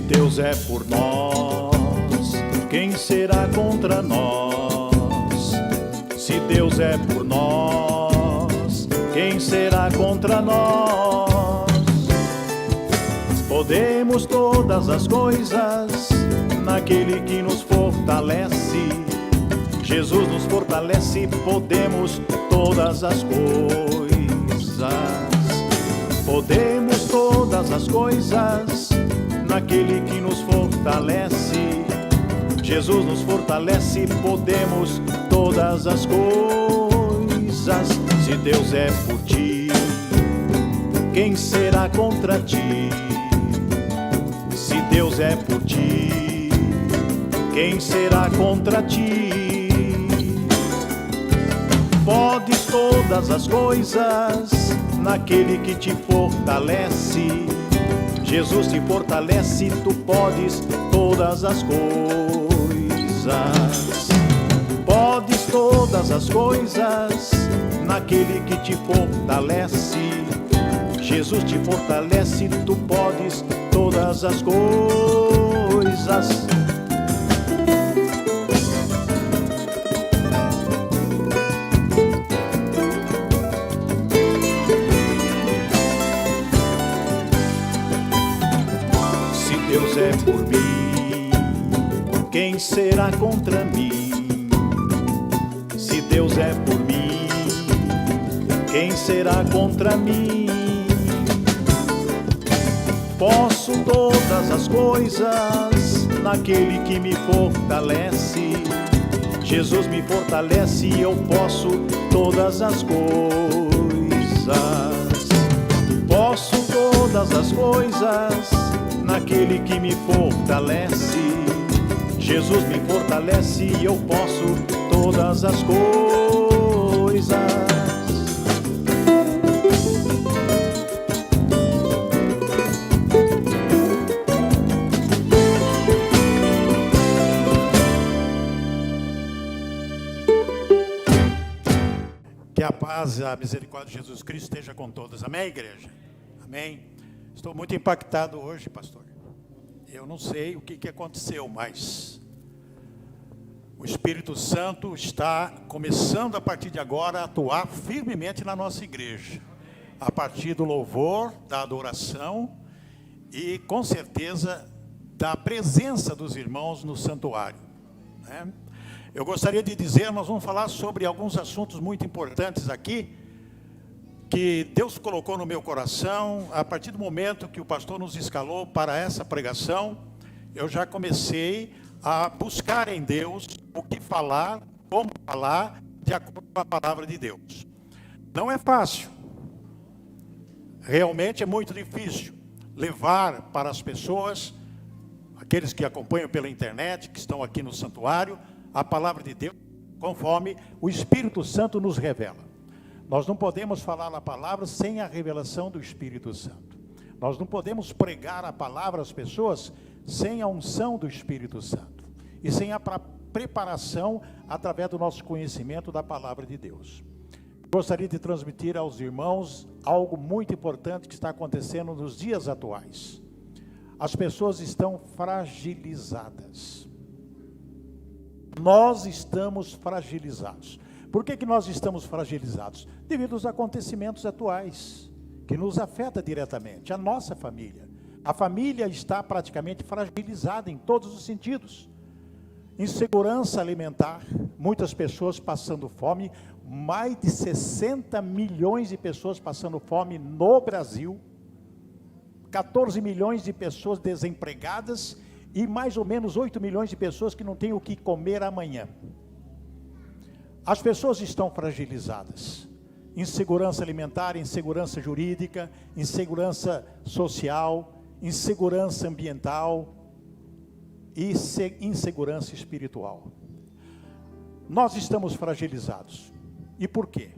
Deus é por nós, quem será contra nós? Se Deus é por nós, quem será contra nós? Podemos todas as coisas naquele que nos fortalece. Jesus nos fortalece, podemos todas as coisas. Podemos todas as coisas naquele que nos fortalece. Jesus nos fortalece, podemos todas as coisas. Se Deus é por ti, quem será contra ti? Se Deus é por ti, quem será contra ti? Podes todas as coisas naquele que te fortalece. Jesus te fortalece, tu podes todas as coisas. Podes todas as coisas naquele que te fortalece. Jesus te fortalece, tu podes todas as coisas. Deus é por mim, quem será contra mim? Se Deus é por mim, quem será contra mim? Posso todas as coisas naquele que me fortalece. Jesus me fortalece e eu posso todas as coisas. Posso todas as coisas naquele que me fortalece. Jesus me fortalece e eu posso todas as coisas. Que a paz e a misericórdia de Jesus Cristo esteja com todos. Amém, igreja? Amém. Estou muito impactado hoje, pastor. Eu não sei o que aconteceu, mas o Espírito Santo está começando a partir de agora a atuar firmemente na nossa igreja. A partir do louvor, da adoração e, com certeza, da presença dos irmãos no santuário, né? Eu gostaria de dizer, nós vamos falar sobre alguns assuntos muito importantes aqui, que Deus colocou no meu coração. A partir do momento que o pastor nos escalou para essa pregação, eu já comecei a buscar em Deus o que falar, como falar, de acordo com a palavra de Deus. Não é fácil, realmente é muito difícil levar para as pessoas, aqueles que acompanham pela internet, que estão aqui no santuário, a palavra de Deus, conforme o Espírito Santo nos revela. Nós não podemos falar a palavra sem a revelação do Espírito Santo. Nós não podemos pregar a palavra às pessoas sem a unção do Espírito Santo. E sem a preparação através do nosso conhecimento da palavra de Deus. Gostaria de transmitir aos irmãos algo muito importante que está acontecendo nos dias atuais. As pessoas estão fragilizadas. Nós estamos fragilizados. Por que nós estamos fragilizados? Devido aos acontecimentos atuais, que nos afeta diretamente, a nossa família. A família está praticamente fragilizada em todos os sentidos. Insegurança alimentar, muitas pessoas passando fome, mais de 60 milhões de pessoas passando fome no Brasil, 14 milhões de pessoas desempregadas e mais ou menos 8 milhões de pessoas que não têm o que comer amanhã. As pessoas estão fragilizadas. Insegurança alimentar, insegurança jurídica, insegurança social, insegurança ambiental e insegurança espiritual. Nós estamos fragilizados. E por quê?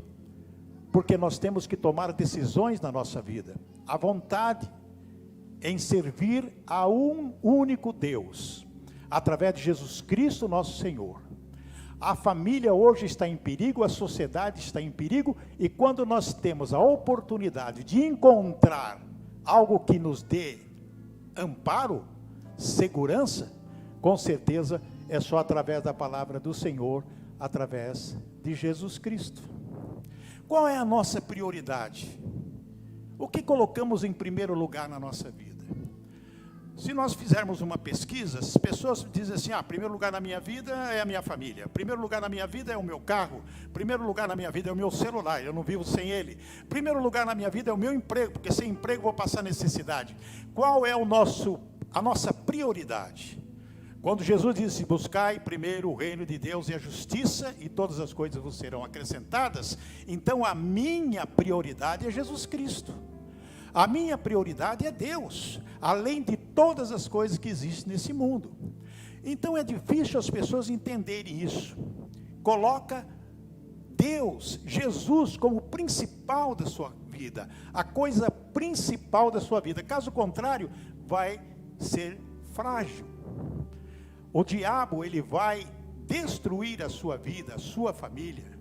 Porque nós temos que tomar decisões na nossa vida. A vontade em servir a um único Deus, através de Jesus Cristo, nosso Senhor. A família hoje está em perigo, a sociedade está em perigo, e quando nós temos a oportunidade de encontrar algo que nos dê amparo, segurança, com certeza é só através da palavra do Senhor, através de Jesus Cristo. Qual é a nossa prioridade? O que colocamos em primeiro lugar na nossa vida? Se nós fizermos uma pesquisa, as pessoas dizem assim, primeiro lugar na minha vida é a minha família, primeiro lugar na minha vida é o meu carro, primeiro lugar na minha vida é o meu celular, eu não vivo sem ele, primeiro lugar na minha vida é o meu emprego, porque sem emprego vou passar necessidade. Qual é a nossa prioridade? Quando Jesus disse, buscai primeiro o reino de Deus e a justiça, e todas as coisas vos serão acrescentadas, então a minha prioridade é Jesus Cristo. A minha prioridade é Deus, além de todas as coisas que existem nesse mundo. Então é difícil as pessoas entenderem isso. Coloca Deus, Jesus, como principal da sua vida, a coisa principal da sua vida. Caso contrário, vai ser frágil. O diabo, ele vai destruir a sua vida, a sua família.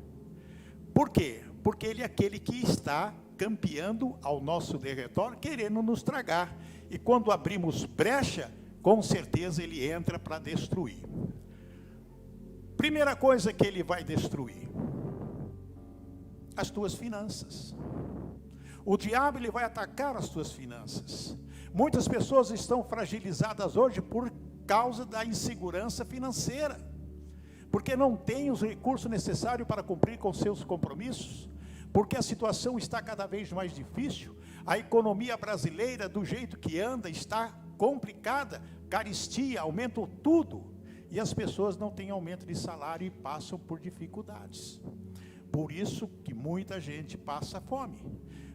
Por quê? Porque ele é aquele que está campeando ao nosso derredor, querendo nos tragar. E quando abrimos brecha, com certeza ele entra para destruir. Primeira coisa que ele vai destruir: as tuas finanças. O diabo, ele vai atacar as tuas finanças. Muitas pessoas estão fragilizadas hoje por causa da insegurança financeira, porque não têm os recursos necessários para cumprir com seus compromissos, porque a situação está cada vez mais difícil, a economia brasileira, do jeito que anda, está complicada, carestia, aumentou tudo, e as pessoas não têm aumento de salário e passam por dificuldades. Por isso que muita gente passa fome,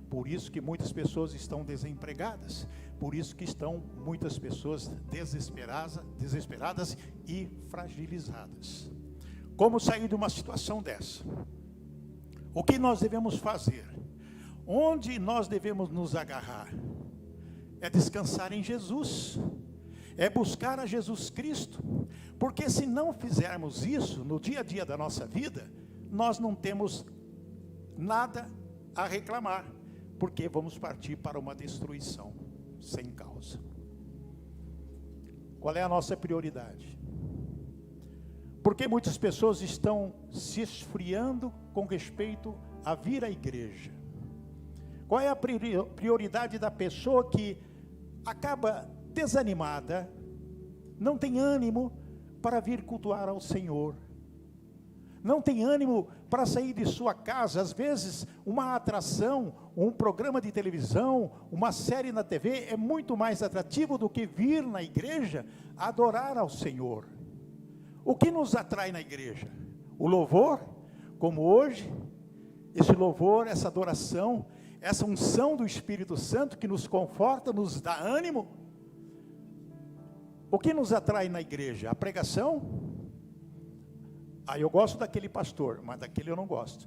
por isso que muitas pessoas estão desempregadas, por isso que estão muitas pessoas desesperadas e fragilizadas. Como sair de uma situação dessa? O que nós devemos fazer? Onde nós devemos nos agarrar? É descansar em Jesus, é buscar a Jesus Cristo, porque se não fizermos isso no dia a dia da nossa vida, nós não temos nada a reclamar, porque vamos partir para uma destruição sem causa. Qual é a nossa prioridade? Porque muitas pessoas estão se esfriando com respeito a vir à igreja. Qual é a prioridade da pessoa que acaba desanimada, não tem ânimo para vir cultuar ao Senhor, não tem ânimo para sair de sua casa? Às vezes uma atração, um programa de televisão, uma série na TV é muito mais atrativo do que vir na igreja adorar ao Senhor. O que nos atrai na igreja? O louvor, como hoje, esse louvor, essa adoração, essa unção do Espírito Santo que nos conforta, nos dá ânimo. O que nos atrai na igreja? A pregação? Eu gosto daquele pastor, mas daquele eu não gosto.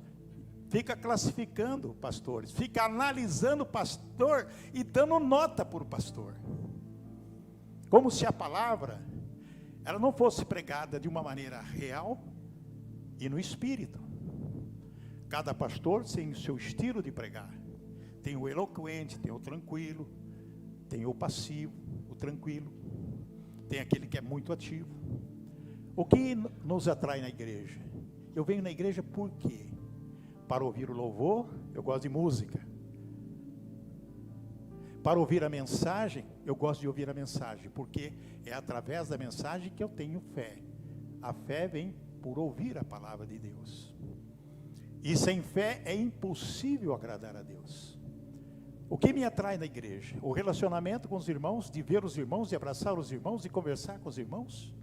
Fica classificando pastores, fica analisando o pastor e dando nota por pastor. Como se a palavra ela não fosse pregada de uma maneira real e no Espírito. Cada pastor tem o seu estilo de pregar. Tem o eloquente, tem o tranquilo, tem o passivo, o tranquilo, tem aquele que é muito ativo. O que nos atrai na igreja? Eu venho na igreja por quê? Para ouvir o louvor, eu gosto de música. Para ouvir a mensagem, eu gosto de ouvir a mensagem, porque é através da mensagem que eu tenho fé. A fé vem por ouvir a palavra de Deus. E sem fé é impossível agradar a Deus. O que me atrai na igreja? O relacionamento com os irmãos, de ver os irmãos, de abraçar os irmãos, de conversar com os irmãos.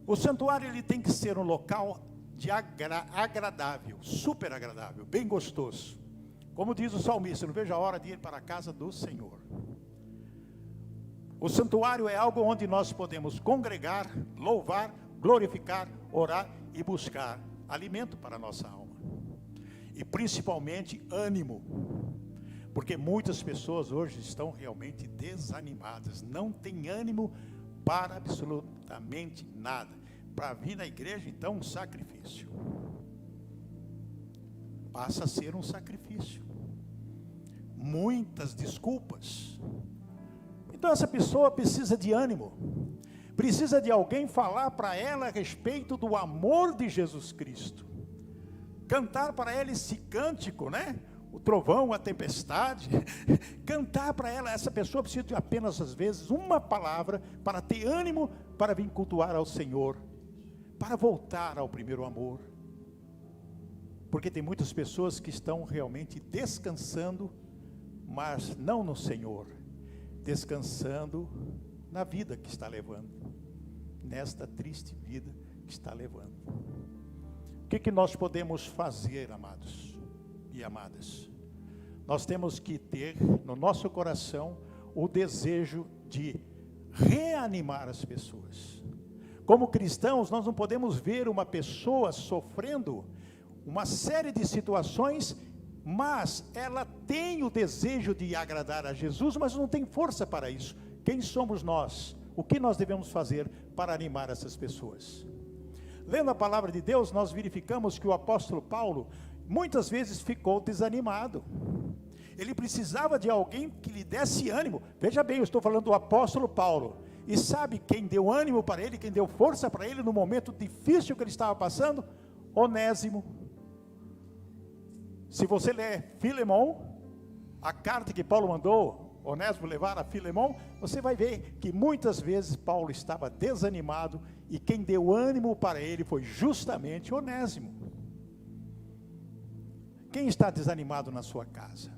O santuário ele tem que ser um local de agradável, super agradável, bem gostoso. Como diz o salmista, não vejo a hora de ir para a casa do Senhor. O santuário é algo onde nós podemos congregar, louvar, glorificar, orar e buscar alimento para a nossa alma. E principalmente ânimo. Porque muitas pessoas hoje estão realmente desanimadas, não têm ânimo para absolutamente nada. Para vir na igreja, então, um sacrifício. Passa a ser um sacrifício. Muitas desculpas. Então essa pessoa precisa de ânimo, precisa de alguém falar para ela a respeito do amor de Jesus Cristo, cantar para ela esse cântico, né? O trovão, a tempestade, cantar para ela. Essa pessoa precisa de apenas, às vezes, uma palavra para ter ânimo para vir cultuar ao Senhor, para voltar ao primeiro amor. Porque tem muitas pessoas que estão realmente descansando, mas não no Senhor, descansando na vida que está levando, nesta triste vida que está levando. O que nós podemos fazer, amados e amadas? Nós temos que ter no nosso coração o desejo de reanimar as pessoas. Como cristãos, nós não podemos ver uma pessoa sofrendo uma série de situações, mas ela tem o desejo de agradar a Jesus, mas não tem força para isso. Quem somos nós? O que nós devemos fazer para animar essas pessoas? Lendo a palavra de Deus, nós verificamos que o apóstolo Paulo muitas vezes ficou desanimado. Ele precisava de alguém que lhe desse ânimo. Veja bem, eu estou falando do apóstolo Paulo. E sabe quem deu ânimo para ele, quem deu força para ele no momento difícil que ele estava passando? Onésimo. Se você ler Filemon, a carta que Paulo mandou Onésimo levar a Filemon, você vai ver que muitas vezes Paulo estava desanimado, e quem deu ânimo para ele foi justamente Onésimo. Quem está desanimado na sua casa?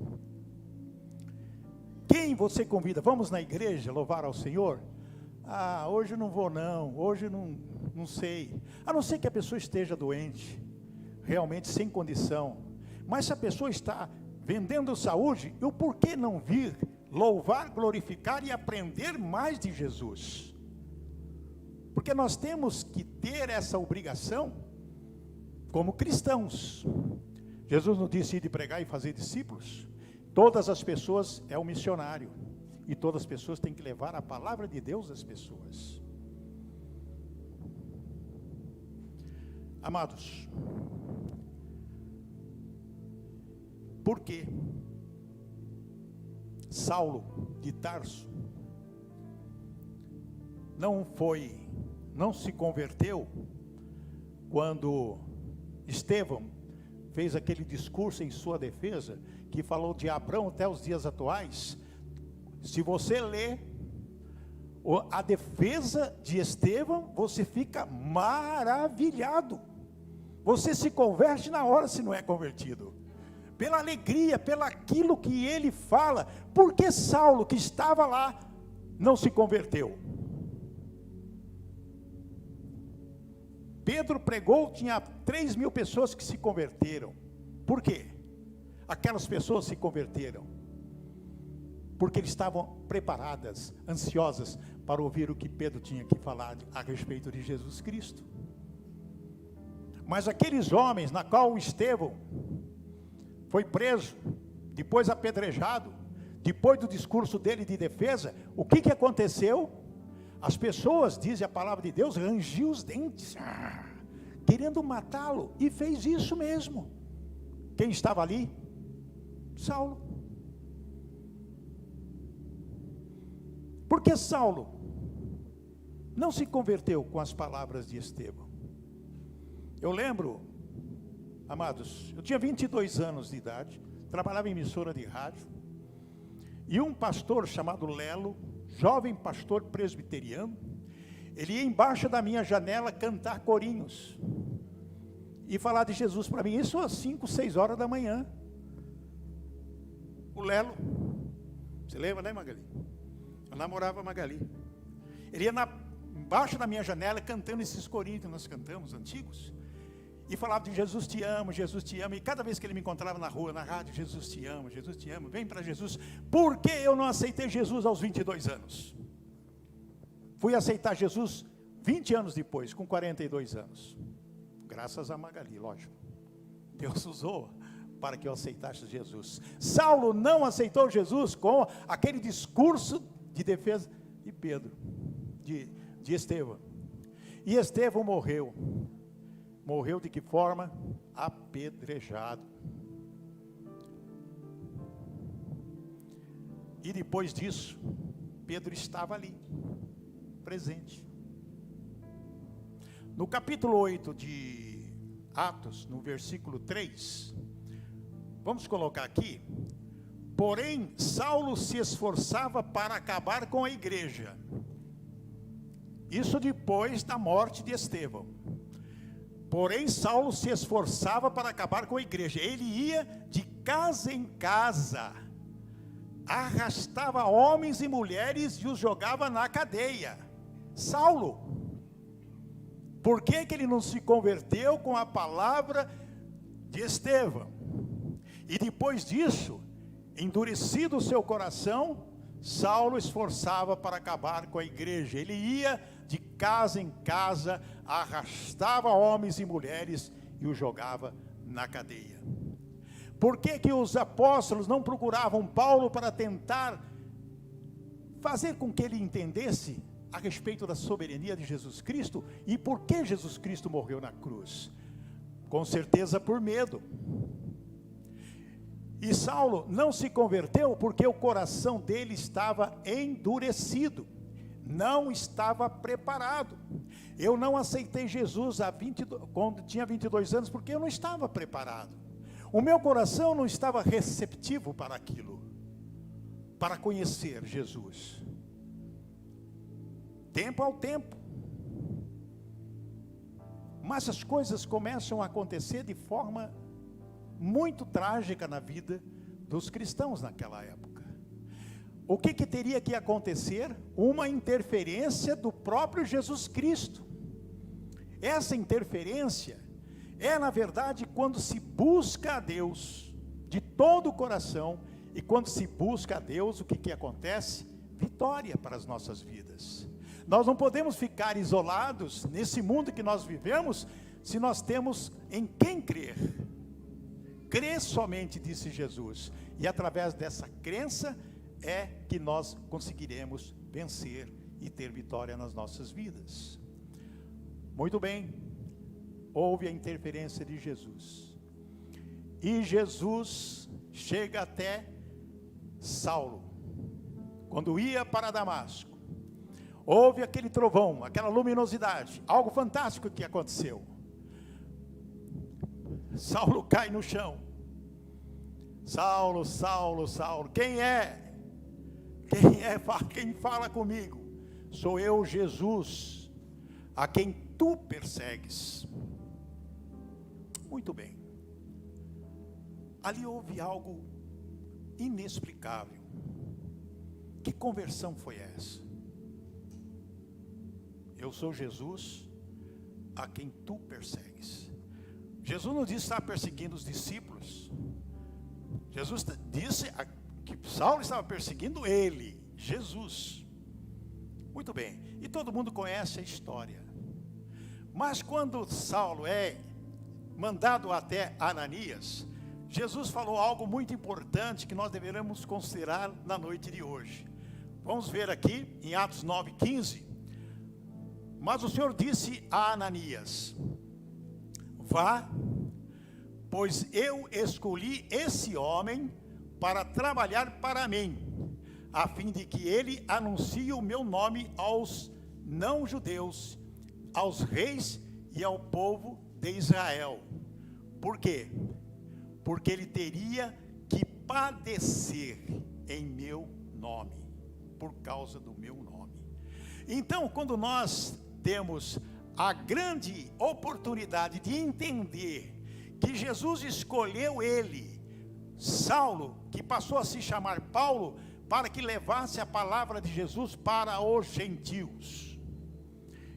Quem você convida? Vamos na igreja louvar ao Senhor? Ah, hoje não vou não, hoje não sei. A não ser que a pessoa esteja doente, realmente sem condição. Mas se a pessoa está vendendo saúde, eu por que não vir louvar, glorificar e aprender mais de Jesus? Porque nós temos que ter essa obrigação como cristãos. Jesus nos disse de pregar e fazer discípulos. Todas as pessoas é um missionário, e todas as pessoas têm que levar a palavra de Deus às pessoas. Amados, por que Saulo de Tarso não se converteu quando Estevão fez aquele discurso em sua defesa, que falou de Abrão até os dias atuais? Se você lê a defesa de Estevão, você fica maravilhado. Você se converte na hora, se não é convertido. Pela alegria, pelo aquilo que ele fala. Por que Saulo, que estava lá, não se converteu? Pedro pregou, tinha 3.000 pessoas que se converteram. Por quê? Aquelas pessoas se converteram porque eles estavam preparadas, ansiosas para ouvir o que Pedro tinha que falar a respeito de Jesus Cristo. Mas aqueles homens, na qual Estevão foi preso, depois apedrejado, depois do discurso dele de defesa, o que aconteceu? As pessoas, diz a palavra de Deus, rangiu os dentes, querendo matá-lo, e fez isso mesmo. Quem estava ali? Saulo. Por que Saulo não se converteu com as palavras de Estevão? Eu lembro, amados, eu tinha 22 anos de idade, trabalhava em emissora de rádio, e um pastor chamado Lelo, jovem pastor presbiteriano, ele ia embaixo da minha janela cantar corinhos e falar de Jesus para mim, isso às 5, 6 horas da manhã. O Lelo, você lembra, né, Magali? Eu namorava a Magali. Ele ia embaixo da minha janela cantando esses corinhos que nós cantamos, antigos, e falava de Jesus te amo, e cada vez que ele me encontrava na rua, na rádio, Jesus te amo, vem para Jesus. Por que eu não aceitei Jesus aos 22 anos? Fui aceitar Jesus 20 anos depois, com 42 anos. Graças a Magali, lógico. Deus usou para que eu aceitasse Jesus. Saulo não aceitou Jesus com aquele discurso de defesa de Pedro, de Estevão. E Estevão morreu. Morreu de que forma? Apedrejado. E depois disso, Pedro estava ali, presente. No capítulo 8 de Atos, no versículo 3, vamos colocar aqui: porém, Saulo se esforçava para acabar com a igreja. Isso depois da morte de Estevão. Porém, Saulo se esforçava para acabar com a igreja. Ele ia de casa em casa, arrastava homens e mulheres e os jogava na cadeia. Saulo. Por que que ele não se converteu com a palavra de Estevão? E depois disso, endurecido o seu coração, Saulo esforçava para acabar com a igreja. Ele ia de casa em casa, arrastava homens e mulheres e os jogava na cadeia. Por que que os apóstolos não procuravam Paulo para tentar fazer com que ele entendesse a respeito da soberania de Jesus Cristo e por que Jesus Cristo morreu na cruz? Com certeza por medo. E Saulo não se converteu porque o coração dele estava endurecido, não estava preparado. Eu não aceitei Jesus quando tinha 22 anos porque eu não estava preparado. O meu coração não estava receptivo para aquilo, para conhecer Jesus. Tempo ao tempo. Mas as coisas começam a acontecer de forma muito trágica na vida dos cristãos naquela época. O que teria que acontecer? Uma interferência do próprio Jesus Cristo. Essa interferência é, na verdade, quando se busca a Deus de todo o coração, e quando se busca a Deus, o que acontece? Vitória para as nossas vidas. Nós não podemos ficar isolados nesse mundo que nós vivemos, se nós temos em quem crer. Crê somente, disse Jesus, e através dessa crença é que nós conseguiremos vencer e ter vitória nas nossas vidas. Muito bem, houve a interferência de Jesus, e Jesus chega até Saulo. Quando ia para Damasco, houve aquele trovão, aquela luminosidade, algo fantástico que aconteceu. Saulo cai no chão. Saulo, Saulo, Saulo, quem é? Quem fala comigo? Sou eu, Jesus, a quem tu persegues. Muito bem. Ali houve algo inexplicável. Que conversão foi essa? Eu sou Jesus, a quem tu persegues. Jesus não disse estar perseguindo os discípulos. Jesus disse que Saulo estava perseguindo ele, Jesus. Muito bem, e todo mundo conhece a história. Mas quando Saulo é mandado até Ananias, Jesus falou algo muito importante que nós deveremos considerar na noite de hoje. Vamos ver aqui em Atos 9:15. Mas o Senhor disse a Ananias: vá, pois eu escolhi esse homem para trabalhar para mim, a fim de que ele anuncie o meu nome aos não-judeus, aos reis e ao povo de Israel. Por quê? Porque ele teria que padecer em meu nome, por causa do meu nome. Então, quando nós temos a grande oportunidade de entender que Jesus escolheu ele, Saulo, que passou a se chamar Paulo, para que levasse a palavra de Jesus para os gentios.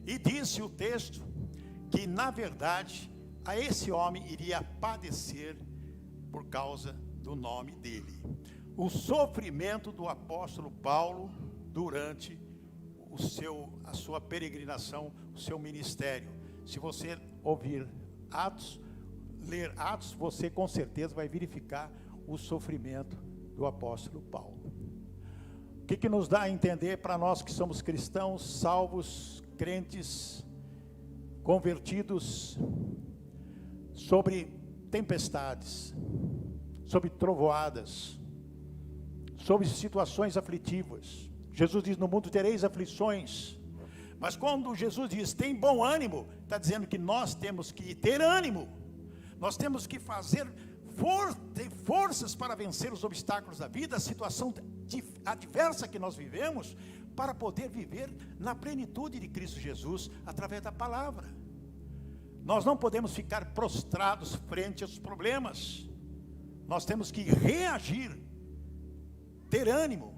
E disse o texto que, na verdade, a esse homem iria padecer por causa do nome dele. O sofrimento do apóstolo Paulo durante a sua peregrinação, o seu ministério. Se você ouvir Atos, ler Atos, você com certeza vai verificar o sofrimento do apóstolo Paulo. O que nos dá a entender para nós que somos cristãos, salvos, crentes, convertidos, sobre tempestades, sobre trovoadas, sobre situações aflitivas, Jesus diz, no mundo tereis aflições. Mas quando Jesus diz, tem bom ânimo, está dizendo que nós temos que ter ânimo. Nós temos que ter forças para vencer os obstáculos da vida, a situação adversa que nós vivemos, para poder viver na plenitude de Cristo Jesus, através da palavra. Nós não podemos ficar prostrados frente aos problemas. Nós temos que reagir, ter ânimo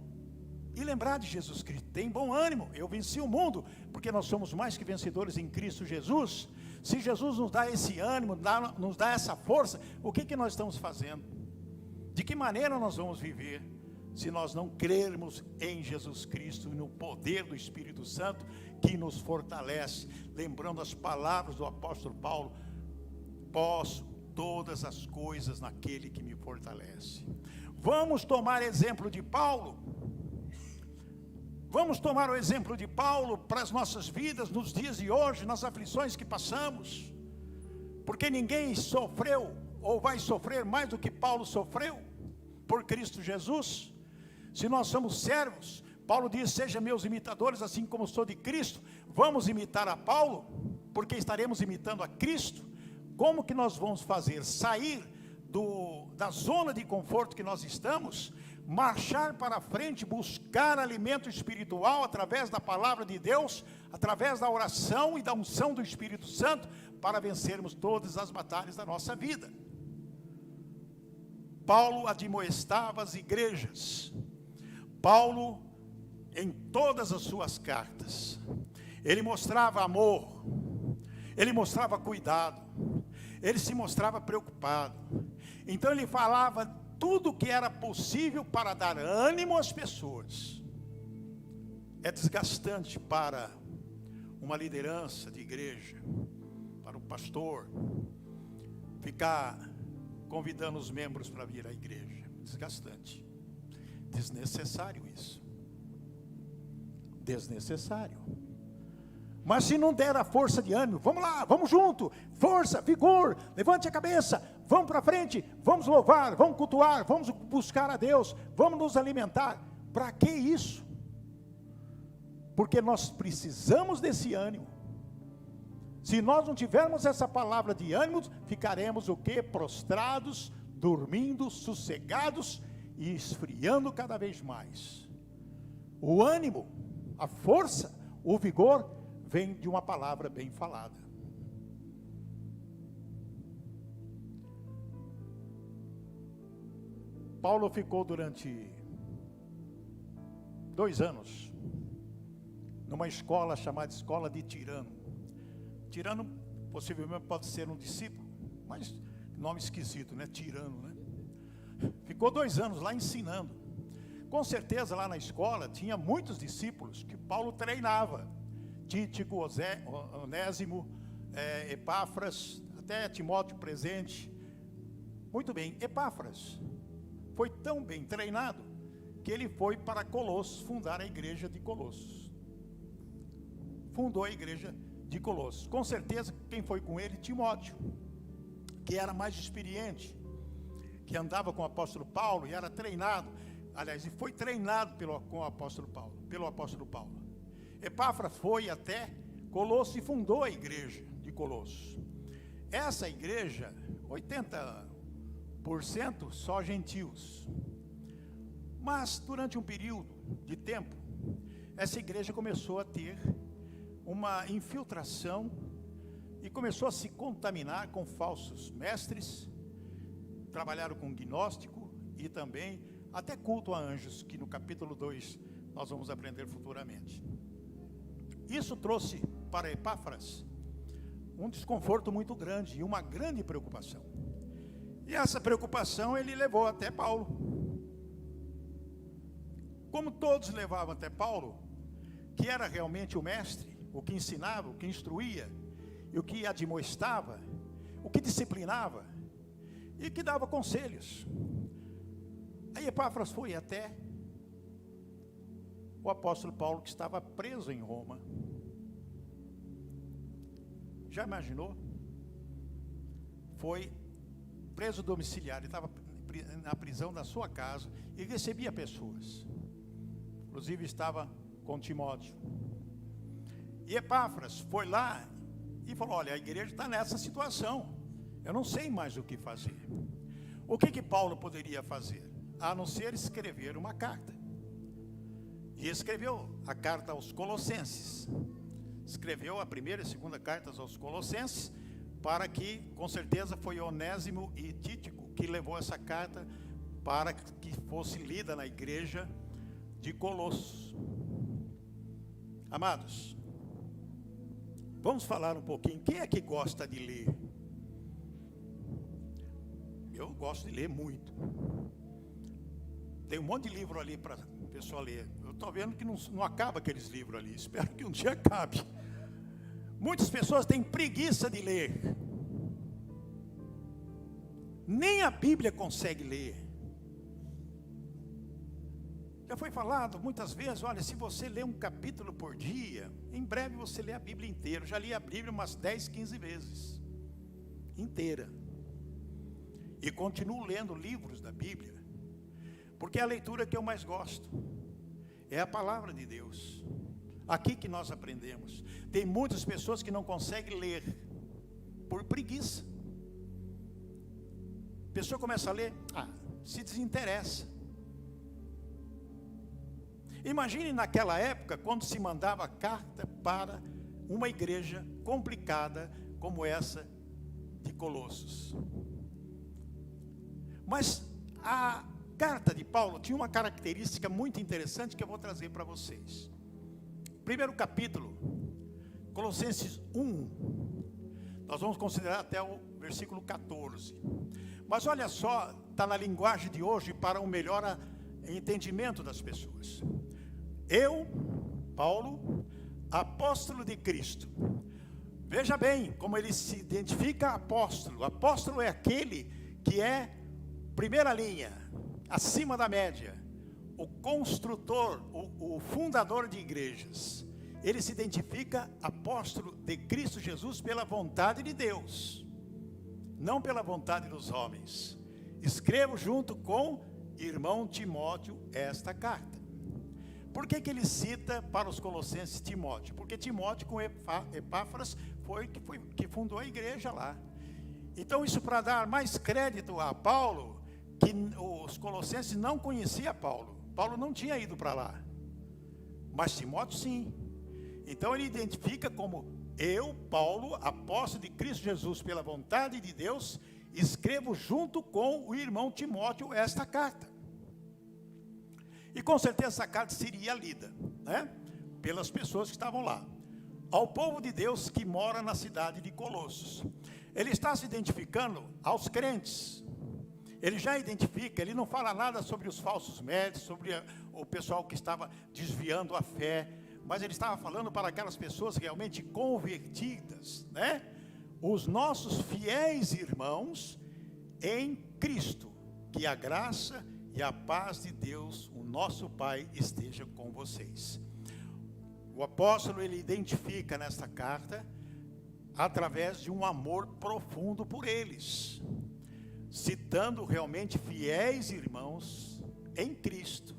e lembrar de Jesus Cristo. Tem bom ânimo, eu venci o mundo, porque nós somos mais que vencedores em Cristo Jesus. Se Jesus nos dá esse ânimo, nos dá essa força, o que nós estamos fazendo? De que maneira nós vamos viver, se nós não crermos em Jesus Cristo e no poder do Espírito Santo, que nos fortalece? Lembrando as palavras do apóstolo Paulo, posso todas as coisas naquele que me fortalece. Vamos tomar exemplo de Paulo. Vamos tomar o exemplo de Paulo para as nossas vidas, nos dias de hoje, nas aflições que passamos. Porque ninguém sofreu, ou vai sofrer mais do que Paulo sofreu, por Cristo Jesus. Se nós somos servos, Paulo diz, sejam meus imitadores, assim como sou de Cristo. Vamos imitar a Paulo, porque estaremos imitando a Cristo. Como que nós vamos fazer? Sair da zona de conforto que nós estamos, marchar para frente, buscar alimento espiritual através da palavra de Deus, através da oração e da unção do Espírito Santo, para vencermos todas as batalhas da nossa vida. Paulo admoestava as igrejas. Paulo, em todas as suas cartas, ele mostrava amor, ele mostrava cuidado, ele se mostrava preocupado. Então ele falava tudo o que era possível para dar ânimo às pessoas. É desgastante para uma liderança de igreja, para um pastor, ficar convidando os membros para vir à igreja. Desgastante. Desnecessário isso. Desnecessário. Mas se não der a força de ânimo, vamos lá, vamos junto, força, vigor, levante a cabeça, vamos para frente, vamos louvar, vamos cultuar, vamos buscar a Deus, vamos nos alimentar. Para que isso? Porque nós precisamos desse ânimo. Se nós não tivermos essa palavra de ânimo, ficaremos o quê? Prostrados, dormindo, sossegados e esfriando cada vez mais. O ânimo, a força, o vigor vem de uma palavra bem falada. Paulo ficou durante 2 anos numa escola chamada Escola de Tirano. Tirano possivelmente pode ser um discípulo, mas nome esquisito, né? Tirano, né? Ficou 2 anos lá ensinando. Com certeza lá na escola tinha muitos discípulos que Paulo treinava. Títico, Onésimo, Epáfras, até Timóteo presente. Muito bem, Epáfras foi tão bem treinado que ele foi para Colossos fundar a igreja de Colossos. Fundou a igreja de Colossos. Com certeza quem foi com ele? Timóteo, que era mais experiente, que andava com o apóstolo Paulo e era treinado. Aliás, e foi treinado pelo apóstolo Paulo. Epáfras foi até Colossos e fundou a igreja de Colossos. Essa igreja, 80% só gentios. Mas durante um período de tempo, essa igreja começou a ter uma infiltração e começou a se contaminar com falsos mestres. Trabalharam com gnóstico e também até culto a anjos, que no capítulo 2 nós vamos aprender futuramente. Isso trouxe para Epáfras um desconforto muito grande e uma grande preocupação. E essa preocupação ele levou até Paulo. Como todos levavam até Paulo, que era realmente o mestre, o que ensinava, o que instruía, e o que admoestava, o que disciplinava, e que dava conselhos. Aí Epáfras foi até o apóstolo Paulo, que estava preso em Roma. Já imaginou? Foi preso domiciliar, ele estava na prisão da sua casa e recebia pessoas. inclusive estava com Timóteo. E Epáfras foi lá e falou: olha, a igreja está nessa situação, eu não sei mais o que fazer. O que Paulo poderia fazer? A não ser escrever uma carta. E escreveu a carta aos Colossenses. Escreveu a primeira e segunda cartas aos Colossenses, para que, com certeza, foi Onésimo e Tíquico que levou essa carta para que fosse lida na igreja de Colossos. Amados, vamos falar um pouquinho. Quem é que gosta de ler? Eu gosto de ler muito. Tem um monte de livro ali para a pessoa ler. Eu estou vendo que não acaba aqueles livros ali. Espero que um dia acabe. Muitas pessoas têm preguiça de ler. Nem a Bíblia consegue ler. Já foi falado muitas vezes, olha, se você lê um capítulo por dia, em breve você lê a Bíblia inteira. Eu já li a Bíblia umas 10, 15 vezes. Inteira. E continuo lendo livros da Bíblia, porque é a leitura que eu mais gosto. É a palavra de Deus. Aqui que nós aprendemos. Tem muitas pessoas que não conseguem ler por preguiça. A pessoa começa a ler, se desinteressa. Imagine naquela época, quando se mandava carta para uma igreja complicada como essa de Colossos. Mas a carta de Paulo tinha uma característica muito interessante que eu vou trazer para vocês. Primeiro capítulo, Colossenses 1, nós vamos considerar até o versículo 14. Mas olha só, está na linguagem de hoje para um melhor entendimento das pessoas. Eu, Paulo, apóstolo de Cristo. Veja bem como ele se identifica apóstolo. Apóstolo é aquele que é primeira linha, acima da média, o construtor, o fundador de igrejas. Ele se identifica apóstolo de Cristo Jesus pela vontade de Deus, não pela vontade dos homens. Escrevo junto com irmão Timóteo esta carta. Por que ele cita para os Colossenses Timóteo? Porque Timóteo com Epáfras foi que fundou a igreja lá. Então isso para dar mais crédito a Paulo, que os Colossenses não conheciam Paulo. Paulo não tinha ido para lá, mas Timóteo sim. Então ele identifica como: eu, Paulo, apóstolo de Cristo Jesus pela vontade de Deus, escrevo junto com o irmão Timóteo esta carta. E com certeza essa carta seria lida, né, pelas pessoas que estavam lá. Ao povo de Deus que mora na cidade de Colossos. Ele está se identificando aos crentes. Ele já identifica, ele não fala nada sobre os falsos mestres, sobre o pessoal que estava desviando a fé, mas ele estava falando para aquelas pessoas realmente convertidas, né? Os nossos fiéis irmãos em Cristo, que a graça e a paz de Deus, o nosso Pai, esteja com vocês. O apóstolo, ele identifica nesta carta, através de um amor profundo por eles, citando realmente fiéis irmãos em Cristo.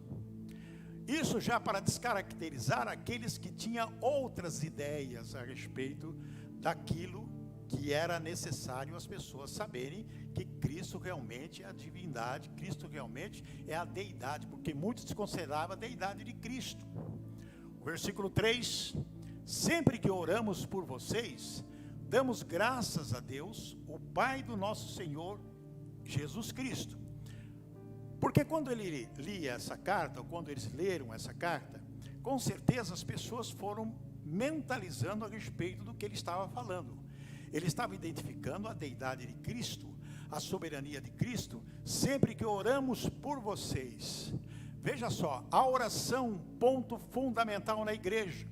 Isso já para descaracterizar aqueles que tinham outras ideias a respeito daquilo que era necessário as pessoas saberem, que Cristo realmente é a divindade, Cristo realmente é a deidade, porque muitos desconsideravam a deidade de Cristo. O versículo 3, sempre que oramos por vocês, damos graças a Deus, o Pai do nosso Senhor Jesus Cristo. Porque quando ele lia essa carta, ou quando eles leram essa carta, com certeza as pessoas foram mentalizando a respeito do que ele estava falando. Ele estava identificando a deidade de Cristo, a soberania de Cristo, sempre que oramos por vocês. Veja só, a oração, ponto fundamental na igreja.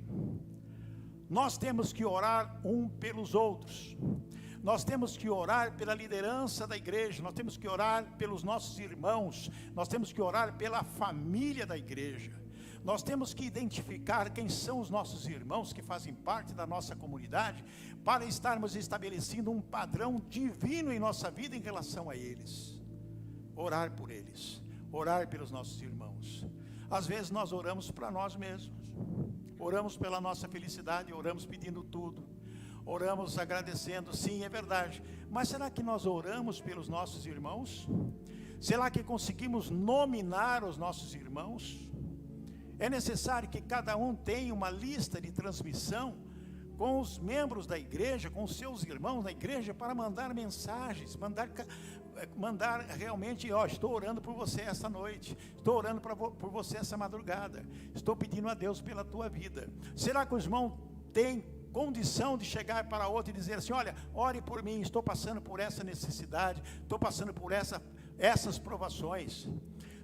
Nós temos que orar um pelos outros. Nós temos que orar pela liderança da igreja, nós temos que orar pelos nossos irmãos, nós temos que orar pela família da igreja. Nós temos que identificar quem são os nossos irmãos que fazem parte da nossa comunidade, para estarmos estabelecendo um padrão divino em nossa vida em relação a eles. Orar por eles, orar pelos nossos irmãos. Às vezes nós oramos para nós mesmos, oramos pela nossa felicidade, oramos pedindo tudo, oramos agradecendo, sim, é verdade. Mas será que nós oramos pelos nossos irmãos? Será que conseguimos nominar os nossos irmãos? É necessário que cada um tenha uma lista de transmissão com os membros da igreja, com os seus irmãos da igreja, para mandar mensagens, mandar realmente, estou orando por você essa noite, estou orando por você essa madrugada, estou pedindo a Deus pela tua vida. Será que o irmão tem condição de chegar para outro e dizer assim, olha, ore por mim, estou passando por essa necessidade, estou passando por essas provações?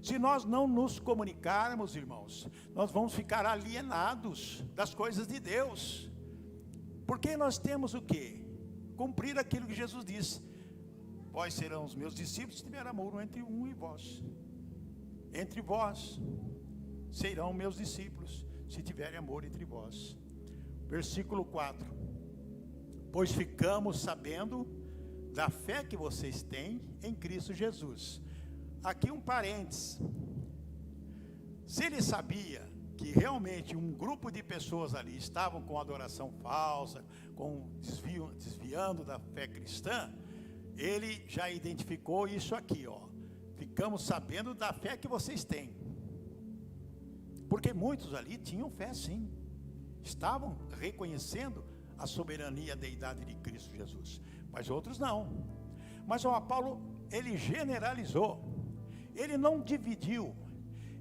Se nós não nos comunicarmos, irmãos, nós vamos ficar alienados das coisas de Deus. Porque nós temos o quê? Cumprir aquilo que Jesus disse. Vós serão os meus discípulos se tiver amor entre um e vós. Entre vós serão meus discípulos se tiverem amor entre vós. Versículo 4. Pois ficamos sabendo da fé que vocês têm em Cristo Jesus. Aqui um parênteses. Se ele sabia que realmente um grupo de pessoas ali estavam com adoração falsa, com desviando da fé cristã, ele já identificou isso aqui, ficamos sabendo da fé que vocês têm. Porque muitos ali tinham fé, sim, estavam reconhecendo a soberania, a deidade de Cristo Jesus, mas outros não. Mas o Paulo, ele generalizou, ele não dividiu,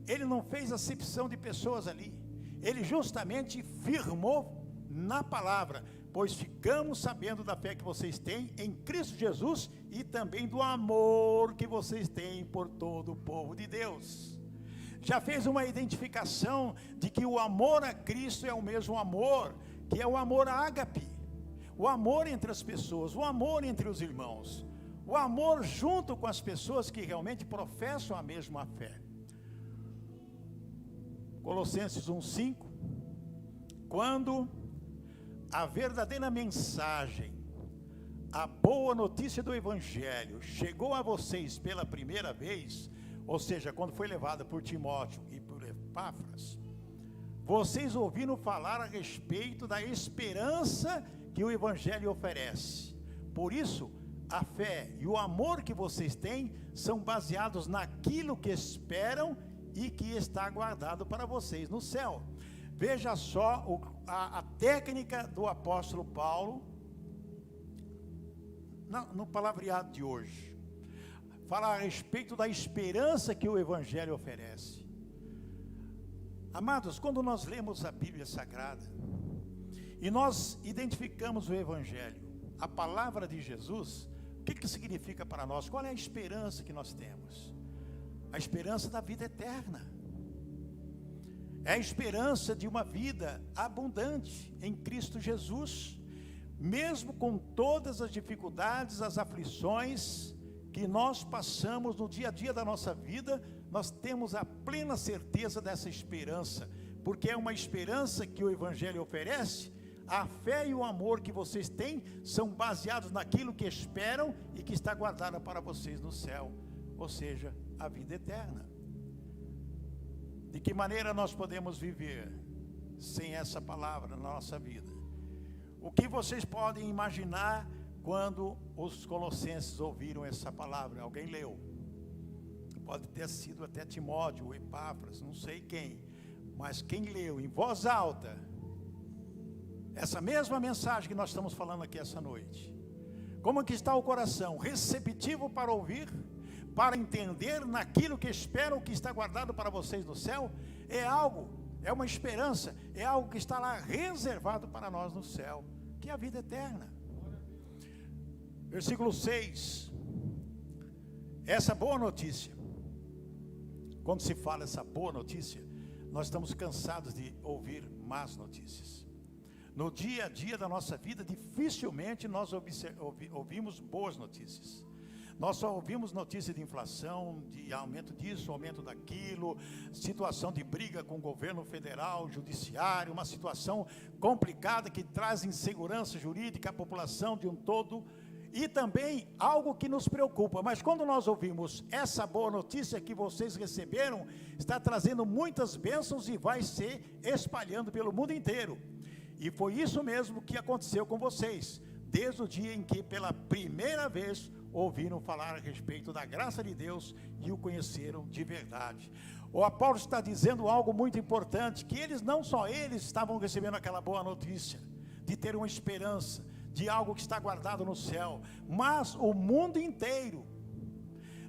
ele não fez acepção de pessoas ali, ele justamente firmou na palavra, pois ficamos sabendo da fé que vocês têm em Cristo Jesus e também do amor que vocês têm por todo o povo de Deus. Já fez uma identificação de que o amor a Cristo é o mesmo amor, que é o amor ágape, o amor entre as pessoas, o amor entre os irmãos, o amor junto com as pessoas que realmente professam a mesma fé. Colossenses 1:5, quando a verdadeira mensagem, a boa notícia do Evangelho chegou a vocês pela primeira vez, ou seja, quando foi levada por Timóteo e por Epáfras, vocês ouviram falar a respeito da esperança que o Evangelho oferece. Por isso, a fé e o amor que vocês têm são baseados naquilo que esperam e que está guardado para vocês no céu. Veja só a técnica do apóstolo Paulo no palavreado de hoje. Fala a respeito da esperança que o Evangelho oferece. Amados, quando nós lemos a Bíblia Sagrada e nós identificamos o Evangelho, a palavra de Jesus, o que significa para nós? Qual é a esperança que nós temos? A esperança da vida eterna. É a esperança de uma vida abundante em Cristo Jesus, mesmo com todas as dificuldades, as aflições que nós passamos no dia a dia da nossa vida, nós temos a plena certeza dessa esperança, porque é uma esperança que o Evangelho oferece. A fé e o amor que vocês têm são baseados naquilo que esperam e que está guardado para vocês no céu, ou seja, a vida eterna. De que maneira nós podemos viver sem essa palavra na nossa vida? O que vocês podem imaginar quando os colossenses ouviram essa palavra? Alguém leu? Pode ter sido até Timóteo ou Epáfras, não sei quem, mas quem leu em voz alta essa mesma mensagem que nós estamos falando aqui essa noite, como que está o coração? Receptivo para ouvir, para entender naquilo que esperam, que está guardado para vocês no céu? É uma esperança, é algo que está lá reservado para nós no céu, que é a vida eterna. Versículo 6, essa boa notícia, quando se fala essa boa notícia, nós estamos cansados de ouvir más notícias. No dia a dia da nossa vida, dificilmente nós ouvimos boas notícias. Nós só ouvimos notícias de inflação, de aumento disso, aumento daquilo, situação de briga com o governo federal, judiciário, uma situação complicada que traz insegurança jurídica à população de um todo. E também algo que nos preocupa, mas quando nós ouvimos essa boa notícia que vocês receberam, está trazendo muitas bênçãos e vai ser espalhando pelo mundo inteiro. E foi isso mesmo que aconteceu com vocês, desde o dia em que pela primeira vez ouviram falar a respeito da graça de Deus e o conheceram de verdade. O apóstolo está dizendo algo muito importante, que eles, não só eles estavam recebendo aquela boa notícia, de ter uma esperança, de algo que está guardado no céu, mas o mundo inteiro.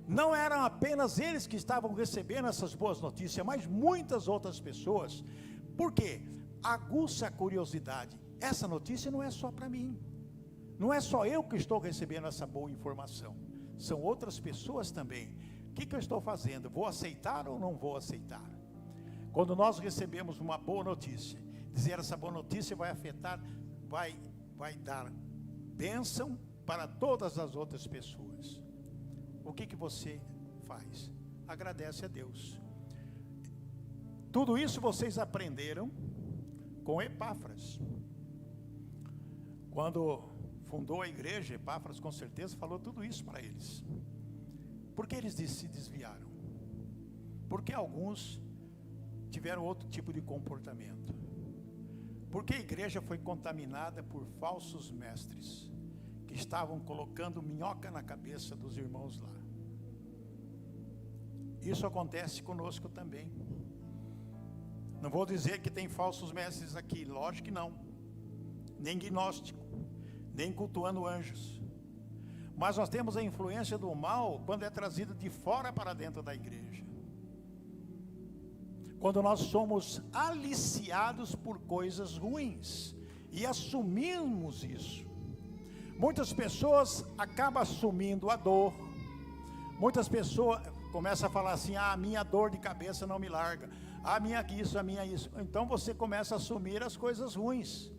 Não eram apenas eles que estavam recebendo essas boas notícias, mas muitas outras pessoas. Por quê? Aguça a curiosidade. Essa notícia não é só para mim. Não é só eu que estou recebendo essa boa informação. São outras pessoas também. O que eu estou fazendo? Vou aceitar ou não vou aceitar? Quando nós recebemos uma boa notícia, dizer essa boa notícia vai afetar, vai dar bênção para todas as outras pessoas. O que você faz? Agradece a Deus. Tudo isso vocês aprenderam com Epáfras. Quando fundou a igreja, Epáfras com certeza falou tudo isso para eles. Por que eles se desviaram? Porque alguns tiveram outro tipo de comportamento. Porque a igreja foi contaminada por falsos mestres, que estavam colocando minhoca na cabeça dos irmãos lá. Isso acontece conosco também. Não vou dizer que tem falsos mestres aqui, lógico que não. Nem gnóstico, nem cultuando anjos. Mas nós temos a influência do mal quando é trazido de fora para dentro da igreja. Quando nós somos aliciados por coisas ruins e assumimos isso. Muitas pessoas acabam assumindo a dor. Muitas pessoas começam a falar assim: a minha dor de cabeça não me larga, a minha isso, a minha isso. Então você começa a assumir as coisas ruins.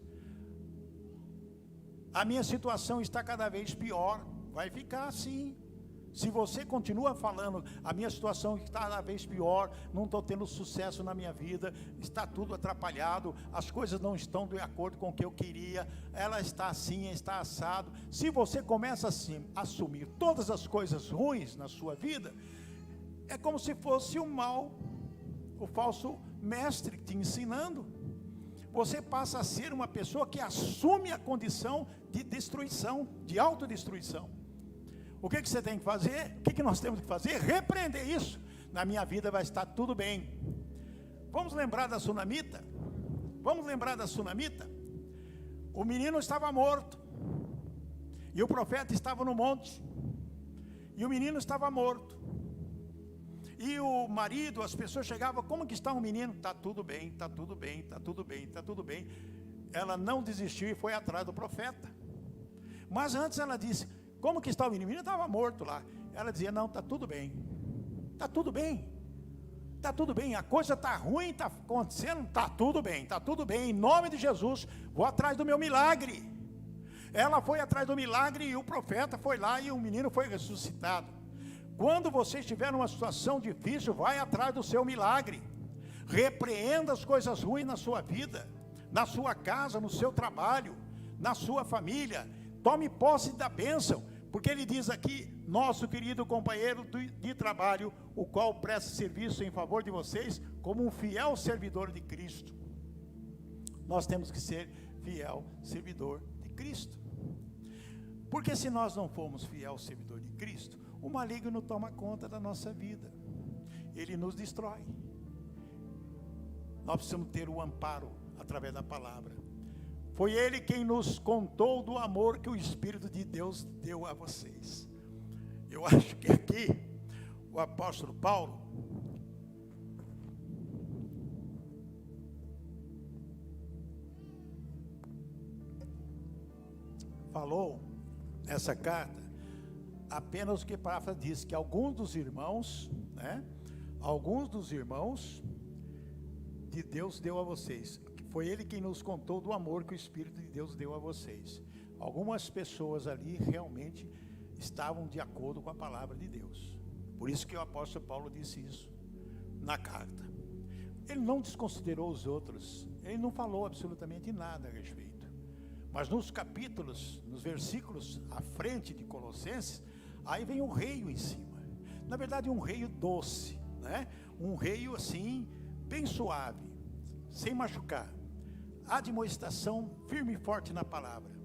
A minha situação está cada vez pior. Vai ficar assim. Se você continua falando, a minha situação está cada vez pior, não estou tendo sucesso na minha vida, está tudo atrapalhado, as coisas não estão de acordo com o que eu queria, ela está assim, está assado. Se você começa assim, a assumir todas as coisas ruins na sua vida, é como se fosse o mal, o falso mestre te ensinando. Você passa a ser uma pessoa que assume a condição de destruição, de autodestruição. O que você tem que fazer? O que nós temos que fazer? Repreender isso. Na minha vida vai estar tudo bem. Vamos lembrar da sunamita? Vamos lembrar da sunamita? O menino estava morto. E o profeta estava no monte. E o menino estava morto. E o marido, as pessoas chegavam: como que está o menino? Está tudo bem, está tudo bem, está tudo bem, está tudo bem. Ela não desistiu e foi atrás do profeta. Mas antes ela disse: como que está o menino? O menino estava morto lá. Ela dizia: não, está tudo bem. Está tudo bem. Está tudo bem. A coisa está ruim, está acontecendo. Está tudo bem, está tudo bem. Em nome de Jesus, vou atrás do meu milagre. Ela foi atrás do milagre e o profeta foi lá e o menino foi ressuscitado. Quando você estiver numa situação difícil, vai atrás do seu milagre. Repreenda as coisas ruins na sua vida, na sua casa, no seu trabalho, na sua família. Tome posse da bênção, porque ele diz aqui: nosso querido companheiro de trabalho, o qual presta serviço em favor de vocês, como um fiel servidor de Cristo. Nós temos que ser fiel servidor de Cristo. Porque se nós não formos fiel servidor de Cristo, o maligno toma conta da nossa vida. Ele nos destrói. Nós precisamos ter o amparo através da palavra. Foi ele quem nos contou do amor que o Espírito de Deus deu a vocês. Eu acho que aqui o apóstolo Paulo falou nessa carta apenas o que Epáfras disse, que alguns dos irmãos de Deus deu a vocês. Foi ele quem nos contou do amor que o Espírito de Deus deu a vocês. Algumas pessoas ali realmente estavam de acordo com a palavra de Deus. Por isso que o apóstolo Paulo disse isso na carta. Ele não desconsiderou os outros. Ele não falou absolutamente nada a respeito. Mas nos capítulos, nos versículos à frente de Colossenses, aí vem um reio em cima. Na verdade, um reio doce, né? Um reio assim, bem suave, sem machucar. Admoestação firme e forte na palavra.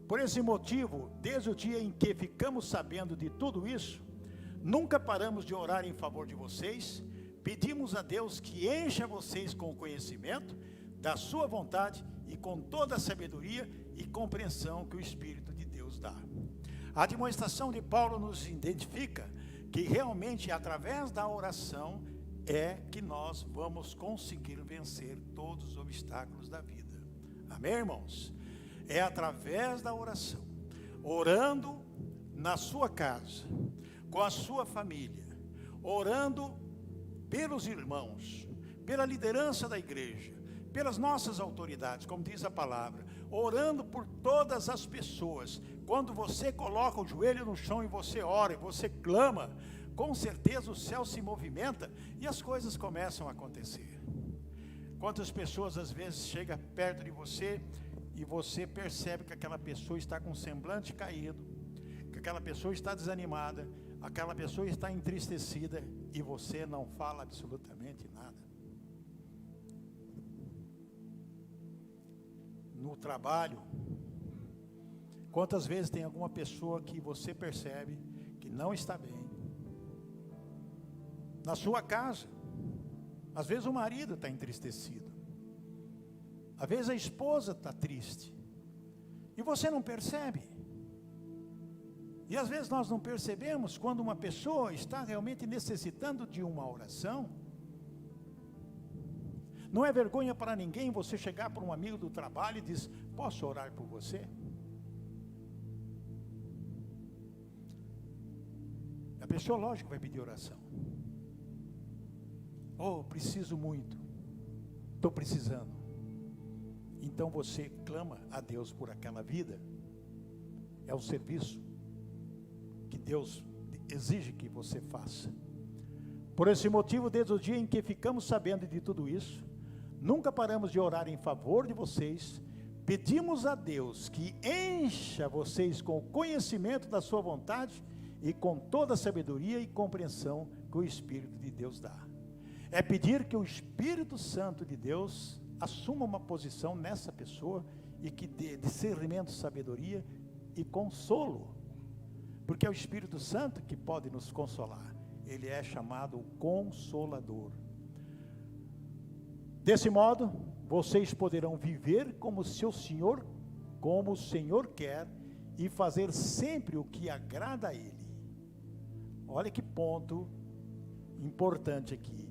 Por esse motivo, desde o dia em que ficamos sabendo de tudo isso, nunca paramos de orar em favor de vocês. Pedimos a Deus que encha vocês com o conhecimento da sua vontade e com toda a sabedoria e compreensão que o Espírito de Deus dá. A demonstração de Paulo nos identifica que realmente através da oração é que nós vamos conseguir vencer todos os obstáculos da vida. Amém, irmãos? É através da oração, orando na sua casa, com a sua família, orando pelos irmãos, pela liderança da igreja, pelas nossas autoridades, como diz a palavra, orando por todas as pessoas. Quando você coloca o joelho no chão e você ora, e você clama, com certeza o céu se movimenta e as coisas começam a acontecer. Quantas pessoas às vezes chegam perto de você e você percebe que aquela pessoa está com o semblante caído, que aquela pessoa está desanimada, aquela pessoa está entristecida e você não fala absolutamente nada. No trabalho, quantas vezes tem alguma pessoa que você percebe que não está bem? Na sua casa, às vezes o marido está entristecido, às vezes a esposa está triste, e você não percebe. E às vezes nós não percebemos quando uma pessoa está realmente necessitando de uma oração. Não é vergonha para ninguém você chegar para um amigo do trabalho e dizer: posso orar por você? A pessoa, lógico, vai pedir oração. Oh, preciso muito, estou precisando. Então você clama a Deus por aquela vida. É o serviço que Deus exige que você faça. Por esse motivo, desde o dia em que ficamos sabendo de tudo isso, nunca paramos de orar em favor de vocês. Pedimos a Deus que encha vocês com o conhecimento da sua vontade e com toda a sabedoria e compreensão que o Espírito de Deus dá. É pedir que o Espírito Santo de Deus assuma uma posição nessa pessoa e que dê discernimento, sabedoria e consolo. Porque é o Espírito Santo que pode nos consolar. Ele é chamado Consolador. Desse modo, vocês poderão viver como o Senhor quer, e fazer sempre o que agrada a Ele. Olha que ponto importante aqui.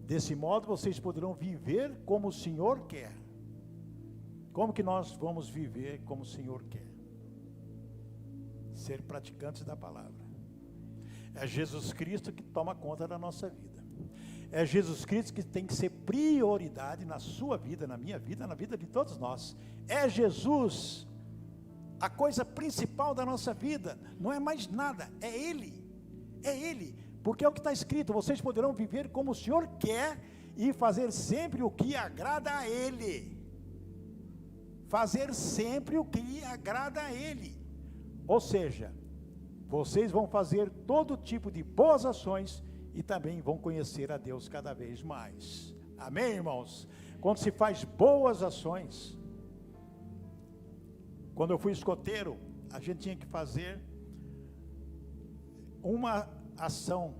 Desse modo, vocês poderão viver como o Senhor quer. Como que nós vamos viver como o Senhor quer? Ser praticantes da palavra. É Jesus Cristo que toma conta da nossa vida. É Jesus Cristo que tem que ser prioridade na sua vida, na minha vida, na vida de todos nós. É Jesus a coisa principal da nossa vida. Não é mais nada, é Ele. É Ele, porque é o que está escrito: vocês poderão viver como o Senhor quer e fazer sempre o que agrada a Ele. Fazer sempre o que agrada a Ele. Ou seja, vocês vão fazer todo tipo de boas ações e também vão conhecer a Deus cada vez mais. Amém, irmãos? Quando se faz boas ações. Quando eu fui escoteiro, a gente tinha que fazer uma ação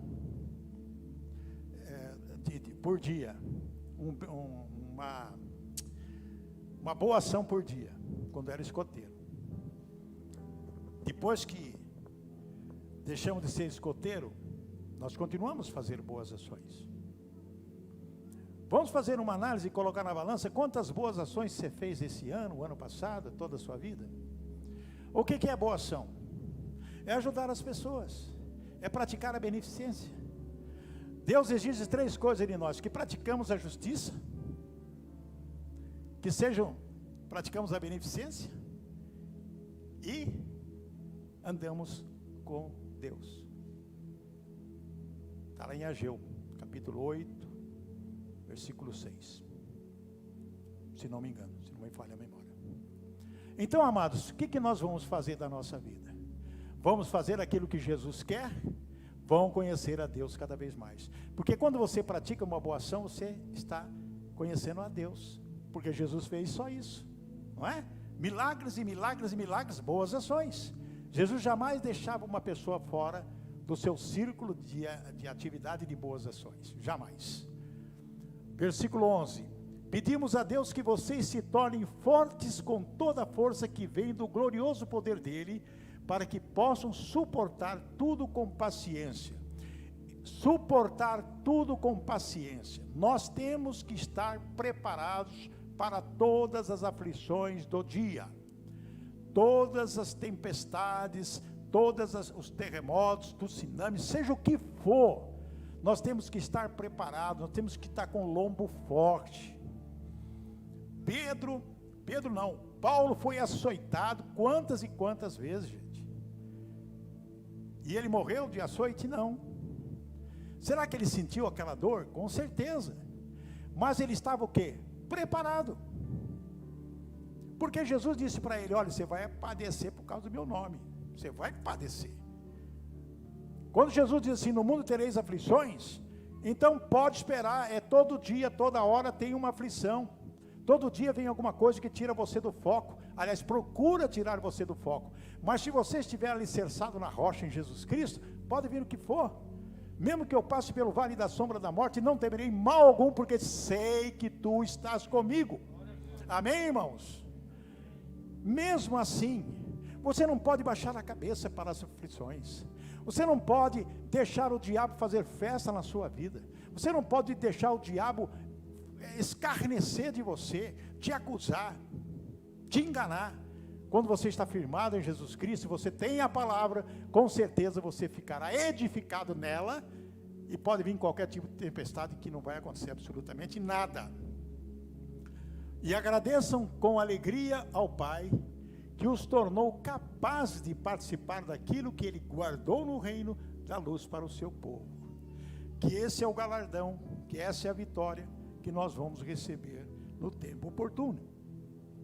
por dia, uma boa ação por dia, quando era escoteiro. Depois que deixamos de ser escoteiro, nós continuamos a fazer boas ações. Vamos fazer uma análise e colocar na balança quantas boas ações você fez esse ano, o ano passado, toda a sua vida. O que é boa ação? É ajudar as pessoas, é praticar a beneficência. Deus exige 3 coisas de nós: que praticamos a justiça, que praticamos a beneficência e andamos com Deus. Está lá em Ageu, capítulo 8, versículo 6. Se não me engano, se não me falha a memória. Então, amados, o que nós vamos fazer da nossa vida? Vamos fazer aquilo que Jesus quer? Vão conhecer a Deus cada vez mais. Porque quando você pratica uma boa ação, você está conhecendo a Deus. Porque Jesus fez só isso, não é? Milagres e milagres e milagres, boas ações. Jesus jamais deixava uma pessoa fora do seu círculo de atividade de boas ações. Jamais. Versículo 11. Pedimos a Deus que vocês se tornem fortes com toda a força que vem do glorioso poder dele, para que possam suportar tudo com paciência. Suportar tudo com paciência. Nós temos que estar preparados para todas as aflições do dia. Todas as tempestades, todos os terremotos, tsunamis, seja o que for, nós temos que estar preparados, nós temos que estar com o lombo forte. Paulo foi açoitado quantas e quantas vezes, gente? E ele morreu de açoite? Não. Será que ele sentiu aquela dor? Com certeza. Mas ele estava o quê? Preparado. Porque Jesus disse para ele: olha, você vai padecer por causa do meu nome. Você vai padecer. Quando Jesus diz assim: no mundo tereis aflições, então pode esperar, é todo dia, toda hora tem uma aflição. Todo dia vem alguma coisa que tira você do foco. Aliás, procura tirar você do foco. Mas se você estiver alicerçado na rocha em Jesus Cristo, pode vir o que for. Mesmo que eu passe pelo vale da sombra da morte, não temerei mal algum, porque sei que tu estás comigo. Amém, irmãos? Mesmo assim, você não pode baixar a cabeça para as aflições. Você não pode deixar o diabo fazer festa na sua vida. Você não pode deixar o diabo escarnecer de você, te acusar, te enganar. Quando você está firmado em Jesus Cristo, você tem a palavra, com certeza você ficará edificado nela, e pode vir qualquer tipo de tempestade que não vai acontecer absolutamente nada. E agradeçam com alegria ao Pai, que os tornou capazes de participar daquilo que Ele guardou no reino da luz para o seu povo. Que esse é o galardão, que essa é a vitória que nós vamos receber no tempo oportuno.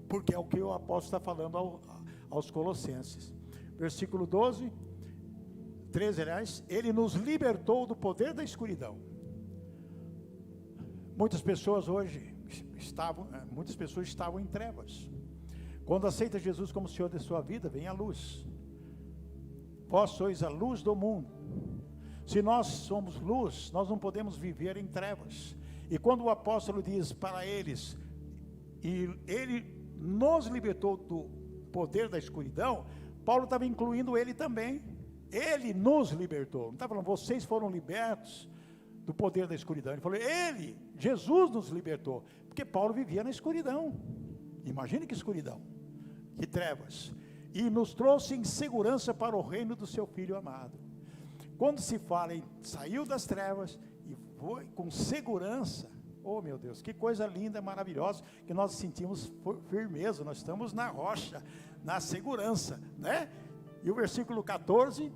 Porque é o que o apóstolo está falando aos Colossenses. Versículo 13, aliás, ele nos libertou do poder da escuridão. Muitas pessoas hoje estavam em trevas. Quando aceita Jesus como Senhor de sua vida, vem a luz. Vós sois a luz do mundo. Se nós somos luz, nós não podemos viver em trevas. E quando o apóstolo diz para eles, e ele nos libertou do poder da escuridão, Paulo estava incluindo ele também. Ele nos libertou. Não estava falando, vocês foram libertos do poder da escuridão. Ele falou, Jesus nos libertou. Porque Paulo vivia na escuridão. Imagine que escuridão, que trevas. E nos trouxe em segurança para o reino do seu Filho amado. Quando se fala em saiu das trevas e foi com segurança, oh meu Deus, que coisa linda, maravilhosa, que nós sentimos firmeza, nós estamos na rocha, na segurança, né? E o versículo 14,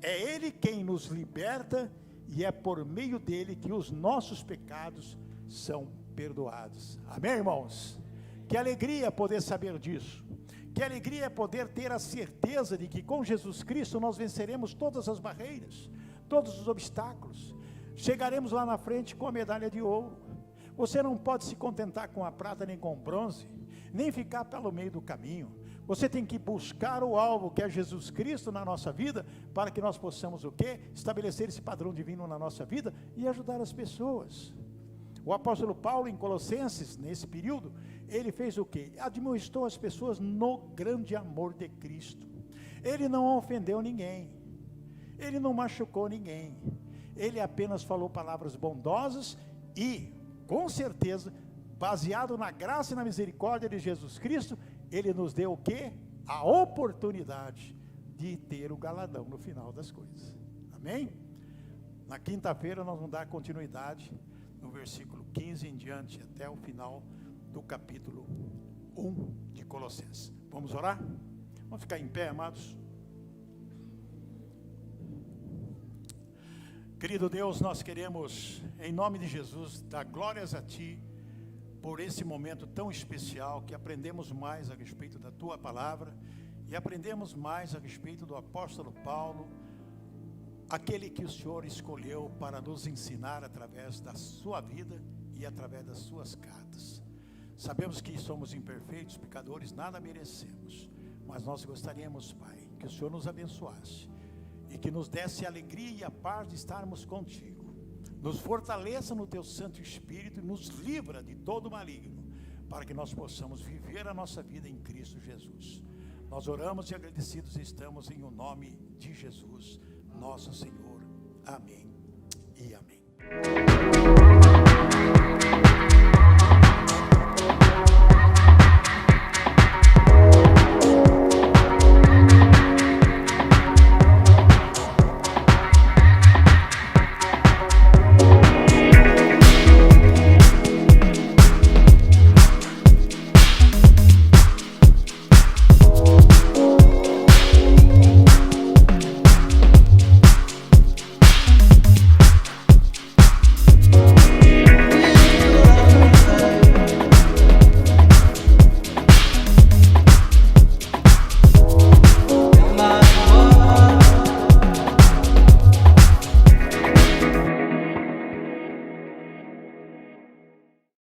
é Ele quem nos liberta e é por meio dele que os nossos pecados são perdoados. Amém, irmãos? Que alegria poder saber disso. Que alegria poder ter a certeza de que com Jesus Cristo nós venceremos todas as barreiras, todos os obstáculos. Chegaremos lá na frente com a medalha de ouro. Você não pode se contentar com a prata nem com o bronze, nem ficar pelo meio do caminho. Você tem que buscar o alvo, que é Jesus Cristo na nossa vida, para que nós possamos o quê? Estabelecer esse padrão divino na nossa vida e ajudar as pessoas. O apóstolo Paulo, em Colossenses, nesse período, ele fez o quê? Admoestou as pessoas no grande amor de Cristo. Ele não ofendeu ninguém, ele não machucou ninguém, ele apenas falou palavras bondosas e, com certeza, baseado na graça e na misericórdia de Jesus Cristo, ele nos deu o quê? A oportunidade de ter o galardão no final das coisas. Amém? Na quinta-feira nós vamos dar continuidade no versículo 15 em diante, até o final do capítulo 1 de Colossenses. Vamos orar? Vamos ficar em pé, amados? Querido Deus, nós queremos, em nome de Jesus, dar glórias a Ti, por esse momento tão especial, que aprendemos mais a respeito da Tua palavra e aprendemos mais a respeito do apóstolo Paulo, aquele que o Senhor escolheu para nos ensinar através da sua vida e através das suas cartas. Sabemos que somos imperfeitos, pecadores, nada merecemos, mas nós gostaríamos, Pai, que o Senhor nos abençoasse e que nos desse a alegria e a paz de estarmos contigo. Nos fortaleça no Teu Santo Espírito e nos livra de todo maligno, para que nós possamos viver a nossa vida em Cristo Jesus. Nós oramos e agradecidos estamos em o nome de Jesus, nosso Senhor. Amém e amém.